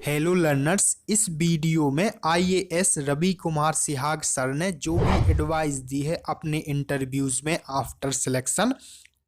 Hello learners, इस video में IAS Ravi Kumar Sihag sir ने जो भी एडवाइस दी है अपने इंटरव्यूज़ में आफ्टर सिलेक्शन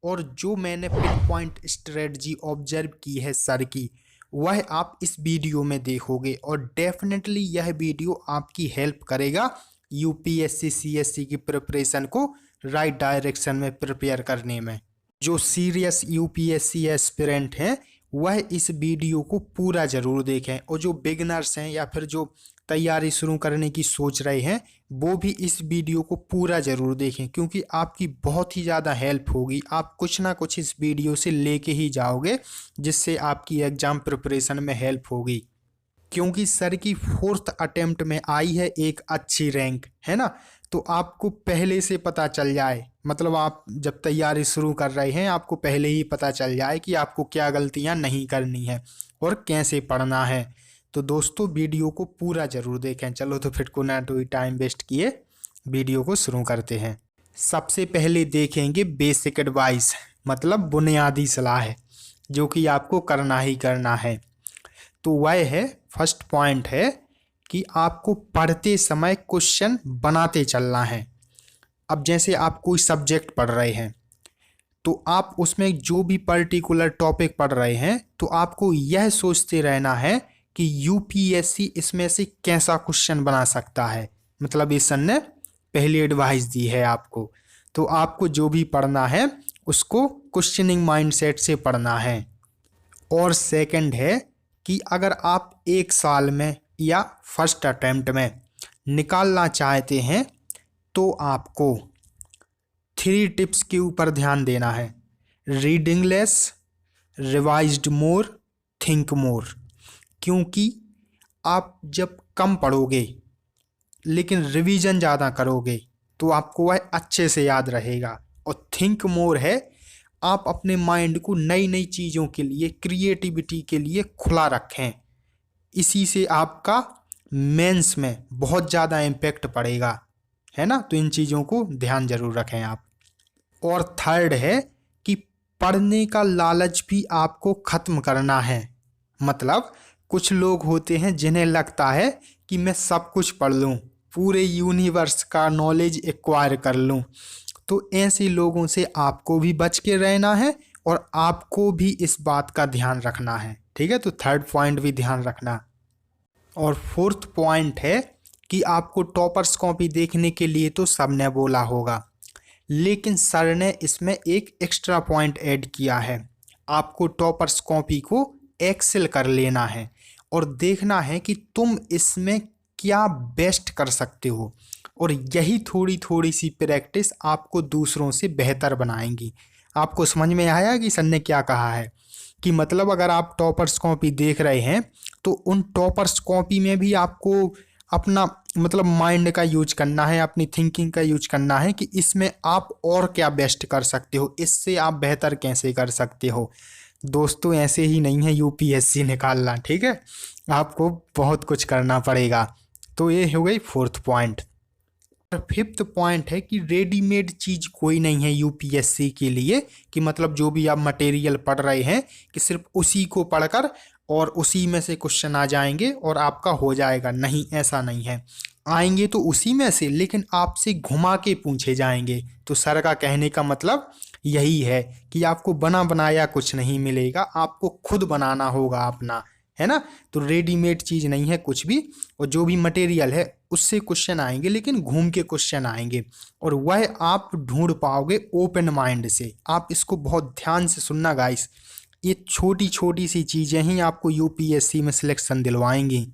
और जो मैंने पिन पॉइंट स्ट्रेटजी ऑब्जर्व की है सर की, वह आप इस वीडियो में देखोगे और डेफिनेटली यह वीडियो आपकी हेल्प करेगा यूपीएससी सीएससी की प्रिपरेशन को राइट डायरेक्शन में प्रिपेयर करने में। जो सीरियस यूपीएससी एस्पिरेंट हैं वह इस वीडियो को पूरा ज़रूर देखें और जो बिगनर्स हैं या फिर जो तैयारी शुरू करने की सोच रहे हैं वो भी इस वीडियो को पूरा ज़रूर देखें, क्योंकि आपकी बहुत ही ज़्यादा हेल्प होगी। आप कुछ ना कुछ इस वीडियो से लेके ही जाओगे जिससे आपकी एग्ज़ाम प्रिपरेशन में हेल्प होगी। क्योंकि सर की 4th अटेम्प्ट में आई है एक अच्छी रैंक, है ना, तो आपको पहले से पता चल जाए, मतलब आप जब तैयारी शुरू कर रहे हैं आपको पहले ही पता चल जाए कि आपको क्या गलतियां नहीं करनी है और कैसे पढ़ना है। तो दोस्तों वीडियो को पूरा ज़रूर देखें। चलो तो फिर को ना तो टाइम वेस्ट किए वीडियो को शुरू करते हैं। सबसे पहले देखेंगे बेसिक एडवाइस, मतलब बुनियादी सलाह जो कि आपको करना ही करना है। तो वह है, फर्स्ट पॉइंट है कि आपको पढ़ते समय क्वेश्चन बनाते चलना है। अब जैसे आप कोई सब्जेक्ट पढ़ रहे हैं तो आप उसमें जो भी पर्टिकुलर टॉपिक पढ़ रहे हैं तो आपको यह सोचते रहना है कि यूपीएससी इसमें से कैसा क्वेश्चन बना सकता है। मतलब इस सर ने पहली एडवाइस दी है आपको, तो आपको जो भी पढ़ना है उसको क्वेश्चनिंग माइंडसेट से पढ़ना है। और सेकंड है कि अगर आप एक साल में या फर्स्ट अटेम्प्ट में निकालना चाहते हैं तो आपको 3 टिप्स के ऊपर ध्यान देना है। रीडिंग लेस, रिवाइज्ड मोर, थिंक मोर। क्योंकि आप जब कम पढ़ोगे लेकिन रिवीजन ज़्यादा करोगे तो आपको वह अच्छे से याद रहेगा। और थिंक मोर है, आप अपने माइंड को नई नई चीज़ों के लिए, क्रिएटिविटी के लिए खुला रखें। इसी से आपका मेंस में बहुत ज़्यादा इम्पैक्ट पड़ेगा, है ना। तो इन चीज़ों को ध्यान जरूर रखें आप। और थर्ड है कि पढ़ने का लालच भी आपको ख़त्म करना है। मतलब कुछ लोग होते हैं जिन्हें लगता है कि मैं सब कुछ पढ़ लूँ, पूरे यूनिवर्स का नॉलेज एक्वायर कर लूँ। तो ऐसे लोगों से आपको भी बच के रहना है और आपको भी इस बात का ध्यान रखना है, ठीक है। तो थर्ड पॉइंट भी ध्यान रखना। और फोर्थ पॉइंट है कि आपको टॉपर्स कॉपी देखने के लिए तो सबने बोला होगा, लेकिन सर ने इसमें एक एक्स्ट्रा पॉइंट ऐड किया है। आपको टॉपर्स कॉपी को एक्सेल कर लेना है और देखना है कि तुम इसमें क्या बेस्ट कर सकते हो, और यही थोड़ी थोड़ी सी प्रैक्टिस आपको दूसरों से बेहतर बनाएंगी। आपको समझ में आया कि सर ने क्या कहा है कि मतलब अगर आप टॉपर्स कॉपी देख रहे हैं तो उन टॉपर्स कॉपी में भी आपको अपना मतलब माइंड का यूज करना है, अपनी थिंकिंग का यूज करना है कि इसमें आप और क्या बेस्ट कर सकते हो, इससे आप बेहतर कैसे कर सकते हो। दोस्तों ऐसे ही नहीं है यूपीएससी निकालना, ठीक है, आपको बहुत कुछ करना पड़ेगा। तो ये हो गई फोर्थ पॉइंट। फिफ्थ पॉइंट है कि रेडीमेड चीज़ कोई नहीं है यूपीएससी के लिए, कि मतलब जो भी आप मटेरियल पढ़ रहे हैं कि सिर्फ उसी को पढ़कर और उसी में से क्वेश्चन आ जाएंगे और आपका हो जाएगा। नहीं, ऐसा नहीं है। आएंगे तो उसी में से, लेकिन आपसे घुमा के पूछे जाएंगे। तो सर का कहने का मतलब यही है कि आपको बना बनाया कुछ नहीं मिलेगा, आपको खुद बनाना होगा अपना, है ना। तो रेडीमेड चीज़ नहीं है कुछ भी, और जो भी मटेरियल है उससे क्वेश्चन आएंगे, लेकिन घूम के क्वेश्चन आएंगे और वह आप ढूंढ पाओगे ओपन माइंड से। आप इसको बहुत ध्यान से सुनना गाइस, ये छोटी छोटी सी चीज़ें ही आपको यूपीएससी में सिलेक्शन दिलवाएंगी।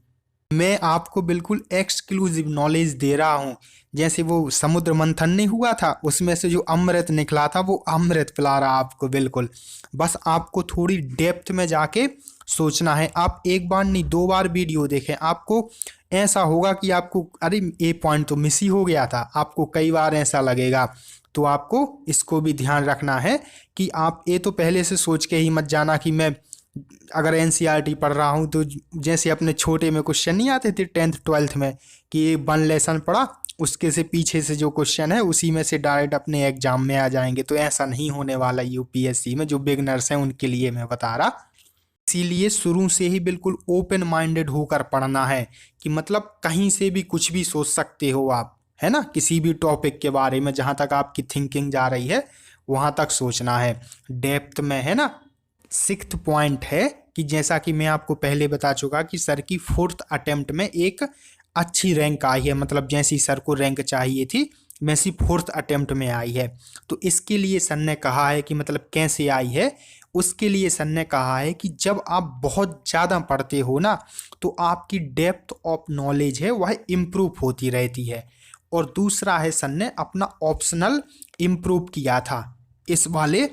मैं आपको बिल्कुल एक्सक्लूसिव नॉलेज दे रहा हूँ। जैसे वो समुद्र मंथन नहीं हुआ था, उसमें से जो अमृत निकला था वो अमृत पिला रहा आपको बिल्कुल। बस आपको थोड़ी डेप्थ में जाके सोचना है। आप एक बार नहीं 2 बार वीडियो देखें, आपको ऐसा होगा कि आपको अरे ये पॉइंट तो मिस ही हो गया था, आपको कई बार ऐसा लगेगा। तो आपको इसको भी ध्यान रखना है कि आप ये तो पहले से सोच के ही मत जाना कि मैं अगर एनसीईआरटी पढ़ रहा हूँ तो जैसे अपने छोटे में क्वेश्चन नहीं आते थे 10th 12th में कि ये 1 लेसन पढ़ा, उसके से पीछे से जो क्वेश्चन है उसी में से डायरेक्ट अपने एग्जाम में आ जाएंगे। तो ऐसा नहीं होने वाला यूपीएससी में। जो बिगनर्स हैं उनके लिए मैं बता रहा। इसीलिए शुरू से ही बिल्कुल ओपन माइंडेड होकर पढ़ना है कि मतलब कहीं से भी कुछ भी सोच सकते हो आप, है ना, किसी भी टॉपिक के बारे में जहाँ तक आपकी थिंकिंग जा रही है वहाँ तक सोचना है डेप्थ में, है ना। सिक्स्थ पॉइंट है कि जैसा कि मैं आपको पहले बता चुका कि सर की 4th अटेम्प्ट में एक अच्छी रैंक आई है, मतलब जैसी सर को रैंक चाहिए थी वैसी 4th अटेम्प्ट में आई है। तो इसके लिए सर ने कहा है कि मतलब कैसे आई है, उसके लिए सर ने कहा है कि जब आप बहुत ज़्यादा पढ़ते हो ना तो आपकी डेप्थ ऑफ नॉलेज है वह इम्प्रूव होती रहती है। और दूसरा है सर ने अपना ऑप्शनल इम्प्रूव किया था इस वाले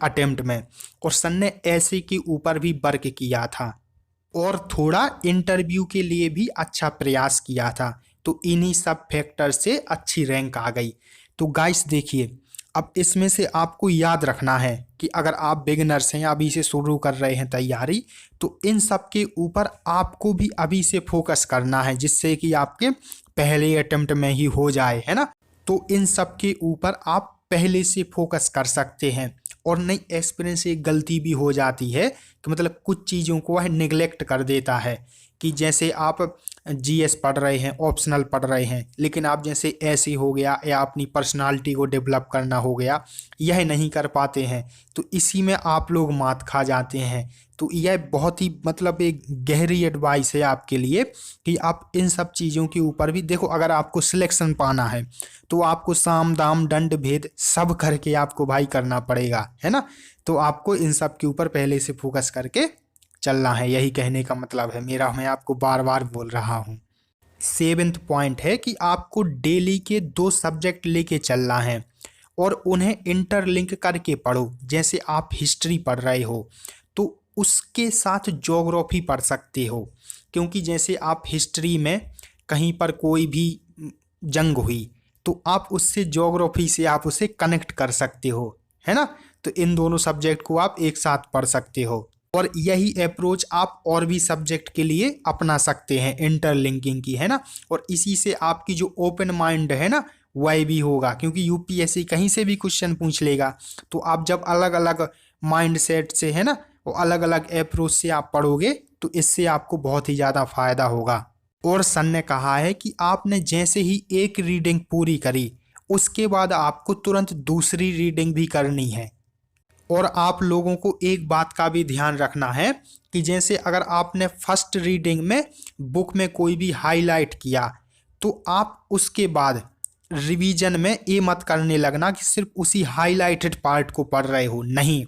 अटेम्प्ट में, और सर ने ऐसे के ऊपर भी वर्क किया था और थोड़ा इंटरव्यू के लिए भी अच्छा प्रयास किया था। तो इन्हीं सब फैक्टर से अच्छी रैंक आ गई। तो गाइस देखिए, अब इसमें से आपको याद रखना है कि अगर आप बिगिनर्स हैं, अभी से शुरू कर रहे हैं तैयारी, तो इन सब के ऊपर आपको भी अभी से फोकस करना है जिससे कि आपके पहले अटेम्प्ट में ही हो जाए, है ना। तो इन सब के ऊपर आप पहले से फोकस कर सकते हैं। और नई एक्सपीरियंस एक गलती भी हो जाती है कि मतलब कुछ चीज़ों को वह निगलेक्ट कर देता है कि जैसे आप जीएस पढ़ रहे हैं, ऑप्शनल पढ़ रहे हैं, लेकिन आप जैसे ऐसे हो गया या अपनी पर्सनालिटी को डेवलप करना हो गया, यह नहीं कर पाते हैं, तो इसी में आप लोग मात खा जाते हैं। तो यह बहुत ही मतलब एक गहरी एडवाइस है आपके लिए कि आप इन सब चीज़ों के ऊपर भी देखो। अगर आपको सिलेक्शन पाना है तो आपको साम दाम दंड भेद सब करके आपको भाई करना पड़ेगा, है ना। तो आपको इन सब के ऊपर पहले से फोकस करके चलना है, यही कहने का मतलब है मेरा, मैं आपको बार बार बोल रहा हूँ। 7th पॉइंट है कि आपको डेली के 2 सब्जेक्ट लेके चलना है और उन्हें इंटरलिंक करके पढ़ो। जैसे आप हिस्ट्री पढ़ रहे हो तो उसके साथ ज्योग्राफी पढ़ सकते हो, क्योंकि जैसे आप हिस्ट्री में कहीं पर कोई भी जंग हुई तो आप उससे ज्योग्राफी से आप उसे कनेक्ट कर सकते हो, है ना। तो इन दोनों सब्जेक्ट को आप एक साथ पढ़ सकते हो और यही अप्रोच आप और भी सब्जेक्ट के लिए अपना सकते हैं इंटरलिंकिंग की, है ना। और इसी से आपकी जो ओपन माइंड है ना वह भी होगा, क्योंकि यूपीएससी कहीं से भी क्वेश्चन पूछ लेगा। तो आप जब अलग अलग माइंड सेट से, है ना, वो अलग अलग अप्रोच से आप पढ़ोगे तो इससे आपको बहुत ही ज़्यादा फायदा होगा। और सर ने कहा है कि आपने जैसे ही एक रीडिंग पूरी करी उसके बाद आपको तुरंत दूसरी रीडिंग भी करनी है। और आप लोगों को एक बात का भी ध्यान रखना है कि जैसे अगर आपने फर्स्ट रीडिंग में बुक में कोई भी हाईलाइट किया तो आप उसके बाद रिवीजन में ये मत करने लगना कि सिर्फ उसी हाईलाइटेड पार्ट को पढ़ रहे हो। नहीं,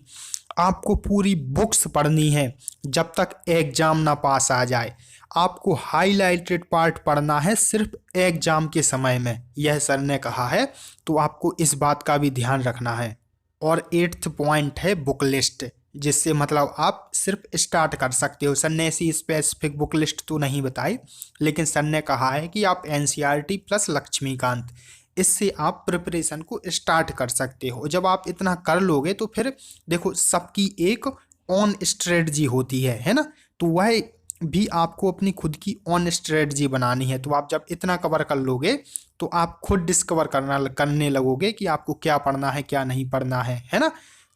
आपको पूरी बुक्स पढ़नी है जब तक एग्जाम ना पास आ जाए। आपको हाईलाइटेड पार्ट पढ़ना है सिर्फ एग्जाम के समय में, यह सर ने कहा है। तो आपको इस बात का भी ध्यान रखना है। और 8th पॉइंट है बुक लिस्ट, जिससे मतलब आप सिर्फ स्टार्ट कर सकते हो। सर ने ऐसी स्पेसिफिक बुक लिस्ट तो नहीं बताई, लेकिन सर ने कहा है कि आप एनसीईआरटी प्लस लक्ष्मीकांत, इससे आप प्रिपरेशन को स्टार्ट कर सकते हो। जब आप इतना कर लोगे तो फिर देखो सबकी एक ऑन स्ट्रेटजी होती है ना। तो वह भी आपको अपनी खुद की ऑन स्ट्रेटजी बनानी है। तो आप जब इतना कवर कर लोगे तो आप खुद डिस्कवर करने लगोगे कि आपको क्या पढ़ना है क्या नहीं पढ़ना है ना।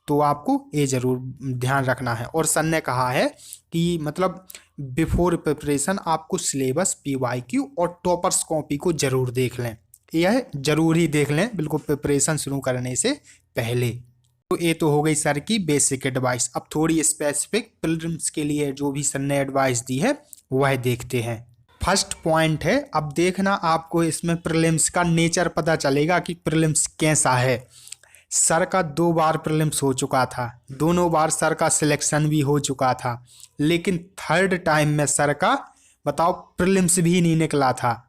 तो आपको ये जरूर ध्यान रखना है। और सर ने कहा है कि मतलब बिफोर प्रिपरेशन आपको सिलेबस, पीवाईक्यू और टॉपर्स कॉपी को जरूर देख लें। यह जरूर ही देख लें बिल्कुल प्रिपरेशन शुरू करने से पहले। तो ये तो हो गई सर की बेसिक एडवाइस। अब थोड़ी स्पेसिफिक प्रीलिम्स के लिए जो भी सर ने एडवाइस दी है वह देखते हैं। फर्स्ट पॉइंट है, अब देखना आपको इसमें प्रीलिम्स का नेचर पता चलेगा कि प्रीलिम्स कैसा है। सर का 2 बार प्रीलिम्स हो चुका था, दोनों बार सर का सिलेक्शन भी हो चुका था, लेकिन थर्ड टाइम में सर का बताओ प्रीलिम्स भी नहीं निकला था।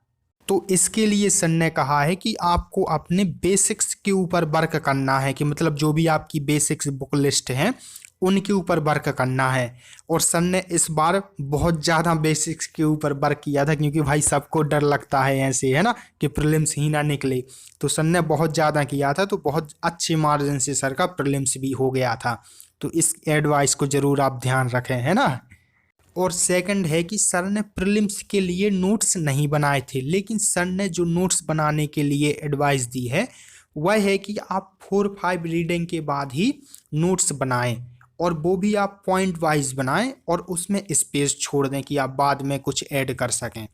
तो इसके लिए सर ने कहा है कि आपको अपने बेसिक्स के ऊपर वर्क करना है, कि मतलब जो भी आपकी बेसिक्स बुक लिस्ट हैं उनके ऊपर वर्क करना है। और सर ने इस बार बहुत ज़्यादा बेसिक्स के ऊपर वर्क किया था, क्योंकि भाई सबको डर लगता है ऐसे, है ना, कि प्रीलिम्स ही ना निकले। तो सर ने बहुत ज़्यादा किया था, तो बहुत अच्छे मार्जिन से सर का प्रीलिम्स भी हो गया था। तो इस एडवाइस को ज़रूर आप ध्यान रखें, है ना। और सेकंड है कि सर ने प्रीलिम्स के लिए नोट्स नहीं बनाए थे, लेकिन सर ने जो नोट्स बनाने के लिए एडवाइस दी है वह है कि आप 4-5 रीडिंग के बाद ही नोट्स बनाएं। और वो भी आप पॉइंट वाइज बनाएं और उसमें स्पेस छोड़ दें कि आप बाद में कुछ ऐड कर सकें।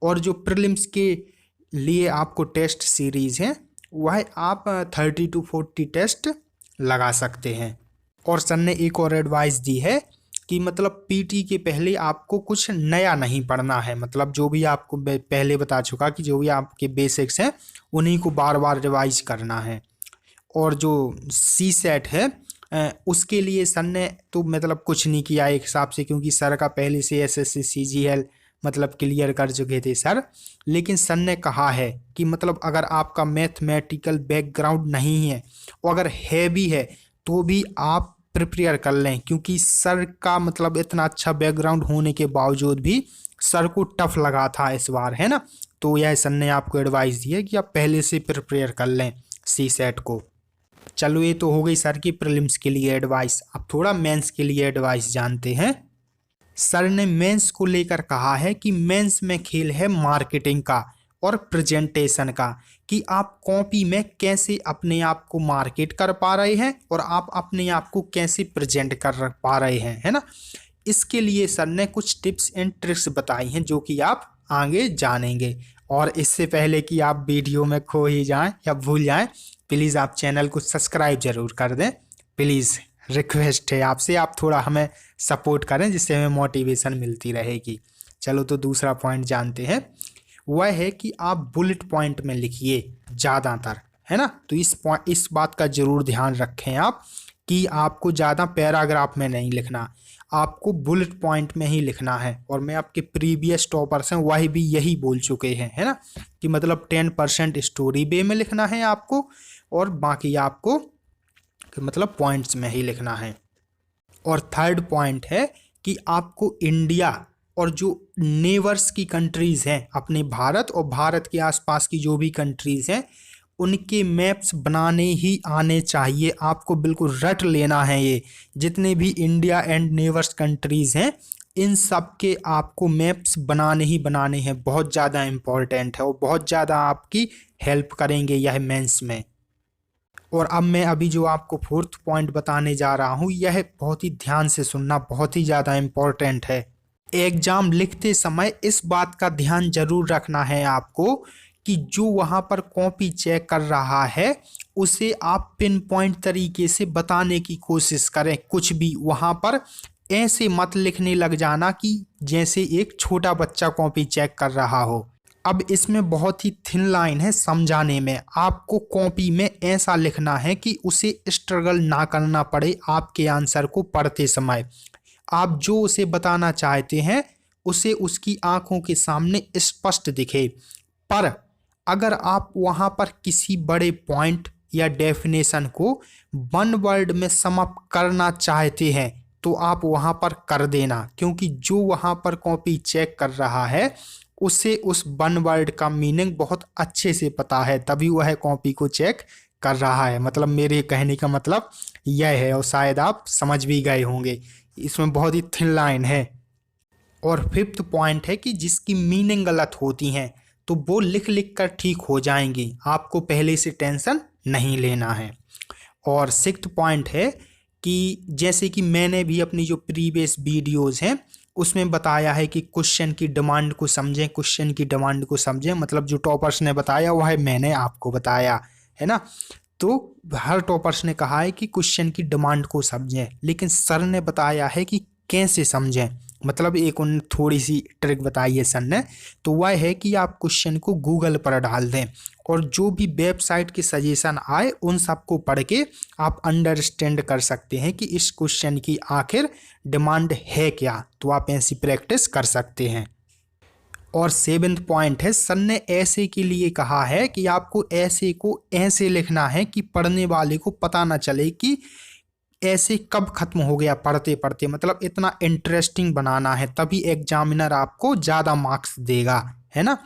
और जो प्रीलिम्स के लिए आपको टेस्ट सीरीज़ है वह आप 30 to 40 टेस्ट लगा सकते हैं। और सर ने एक और एडवाइस दी है कि मतलब पीटी के पहले आपको कुछ नया नहीं पढ़ना है, मतलब जो भी आपको पहले बता चुका कि जो भी आपके बेसिक्स हैं उन्हीं को बार बार रिवाइज करना है। और जो सी सेट है उसके लिए सर ने तो मतलब कुछ नहीं किया एक हिसाब से, क्योंकि सर का पहले से एसएससी सीजीएल मतलब क्लियर कर चुके थे सर। लेकिन सर ने कहा है कि मतलब अगर आपका मैथमेटिकल बैकग्राउंड नहीं है और अगर है भी है तो भी आप प्रिपेयर कर लें, क्योंकि सर का मतलब इतना अच्छा बैकग्राउंड होने के बावजूद भी सर को टफ लगा था इस बार, है ना। तो यह सर ने आपको एडवाइस दी है कि आप पहले से प्रिपेयर कर लें सी सेट को। चलो ये तो हो गई सर की प्रीलिम्स के लिए एडवाइस। अब थोड़ा मेंस के लिए एडवाइस जानते हैं। सर ने मेंस को लेकर कहा है कि मेंस में खेल है मार्केटिंग का और प्रेजेंटेशन का, कि आप कॉपी में कैसे अपने आप को मार्केट कर पा रहे हैं और आप अपने आप को कैसे प्रेजेंट कर पा रहे हैं, है ना। इसके लिए सर ने कुछ टिप्स एंड ट्रिक्स बताई हैं जो कि आप आगे जानेंगे। और इससे पहले कि आप वीडियो में खो ही जाएं या भूल जाएं, प्लीज़ आप चैनल को सब्सक्राइब जरूर कर दें। प्लीज़ रिक्वेस्ट है आपसे, आप थोड़ा हमें सपोर्ट करें जिससे हमें मोटिवेशन मिलती रहेगी। चलो तो दूसरा पॉइंट जानते हैं। वह है कि आप बुलेट पॉइंट में लिखिए ज़्यादातर, है ना। तो इस बात का ज़रूर ध्यान रखें आप कि आपको ज़्यादा पैराग्राफ में नहीं लिखना, आपको बुलेट पॉइंट में ही लिखना है। और मैं आपके प्रीवियस टॉपर्स हैं वही भी यही बोल चुके हैं, है ना, कि मतलब 10% स्टोरी वे में लिखना है आपको और बाकी आपको मतलब पॉइंट्स में ही लिखना है। और थर्ड पॉइंट है कि आपको इंडिया और जो नेबर्स की कंट्रीज़ हैं अपने भारत और भारत के आसपास की जो भी कंट्रीज़ हैं उनके मैप्स बनाने ही आने चाहिए। आपको बिल्कुल रट लेना है ये जितने भी इंडिया एंड नेबर्स कंट्रीज़ हैं इन सब के आपको मैप्स बनाने ही बनाने हैं। बहुत ज़्यादा इम्पोर्टेंट है और बहुत ज़्यादा आपकी हेल्प करेंगे यह मेंस में। और अब मैं अभी जो आपको फोर्थ पॉइंट बताने जा रहा हूँ यह बहुत ही ध्यान से सुनना, बहुत ही ज़्यादा इम्पोर्टेंट है। एग्ज़ाम लिखते समय इस बात का ध्यान जरूर रखना है आपको कि जो वहाँ पर कॉपी चेक कर रहा है उसे आप पिन पॉइंट तरीके से बताने की कोशिश करें। कुछ भी वहाँ पर ऐसे मत लिखने लग जाना कि जैसे एक छोटा बच्चा कॉपी चेक कर रहा हो। अब इसमें बहुत ही थिन लाइन है समझाने में। आपको कॉपी में ऐसा लिखना है कि उसे स्ट्रगल ना करना पड़े आपके आंसर को पढ़ते समय। आप जो उसे बताना चाहते हैं उसे उसकी आंखों के सामने स्पष्ट दिखे। पर अगर आप वहाँ पर किसी बड़े पॉइंट या डेफिनेशन को वन वर्ड में समअप करना चाहते हैं तो आप वहाँ पर कर देना, क्योंकि जो वहाँ पर कॉपी चेक कर रहा है उसे उस वन वर्ड का मीनिंग बहुत अच्छे से पता है, तभी वह कॉपी को चेक कर रहा है। मतलब मेरे कहने का मतलब यह है और शायद आप समझ भी गए होंगे। इसमें बहुत ही थिन लाइन है। और फिफ्थ पॉइंट है कि जिसकी मीनिंग गलत होती हैं तो वो लिख लिख कर ठीक हो जाएंगी, आपको पहले से टेंशन नहीं लेना है। और सिक्स्थ पॉइंट है कि जैसे कि मैंने भी अपनी जो प्रीवियस वीडियोस हैं उसमें बताया है कि क्वेश्चन की डिमांड को समझें, क्वेश्चन की डिमांड को समझें। मतलब जो टॉपर्स ने बताया वह मैंने आपको बताया, है ना। तो हर टॉपर्स ने कहा है कि क्वेश्चन की डिमांड को समझें, लेकिन सर ने बताया है कि कैसे समझें। मतलब एक उन थोड़ी सी ट्रिक बताई है सर ने, तो वह है कि आप क्वेश्चन को गूगल पर डाल दें और जो भी वेबसाइट के सजेशन आए उन सबको पढ़ के आप अंडरस्टैंड कर सकते हैं कि इस क्वेश्चन की आखिर डिमांड है क्या। तो आप ऐसी प्रैक्टिस कर सकते हैं। और सेवेंथ पॉइंट है, सर ने ऐसे के लिए कहा है कि आपको ऐसे को ऐसे लिखना है कि पढ़ने वाले को पता ना चले कि ऐसे कब खत्म हो गया पढ़ते पढ़ते। मतलब इतना इंटरेस्टिंग बनाना है, तभी एग्जामिनर आपको ज़्यादा मार्क्स देगा, है ना।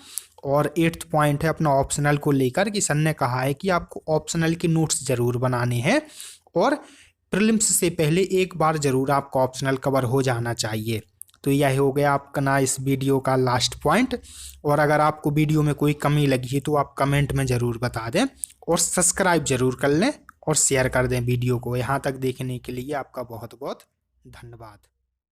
और एट्थ पॉइंट है अपना ऑप्शनल को लेकर कि सर ने कहा है कि आपको ऑप्शनल के नोट्स ज़रूर बनाने हैं और प्रीलिम्स से पहले एक बार ज़रूर आपका ऑप्शनल कवर हो जाना चाहिए। तो यह हो गया आपका ना इस वीडियो का लास्ट पॉइंट। और अगर आपको वीडियो में कोई कमी लगी है तो आप कमेंट में ज़रूर बता दें और सब्सक्राइब ज़रूर कर लें और शेयर कर दें वीडियो को। यहाँ तक देखने के लिए आपका बहुत बहुत धन्यवाद।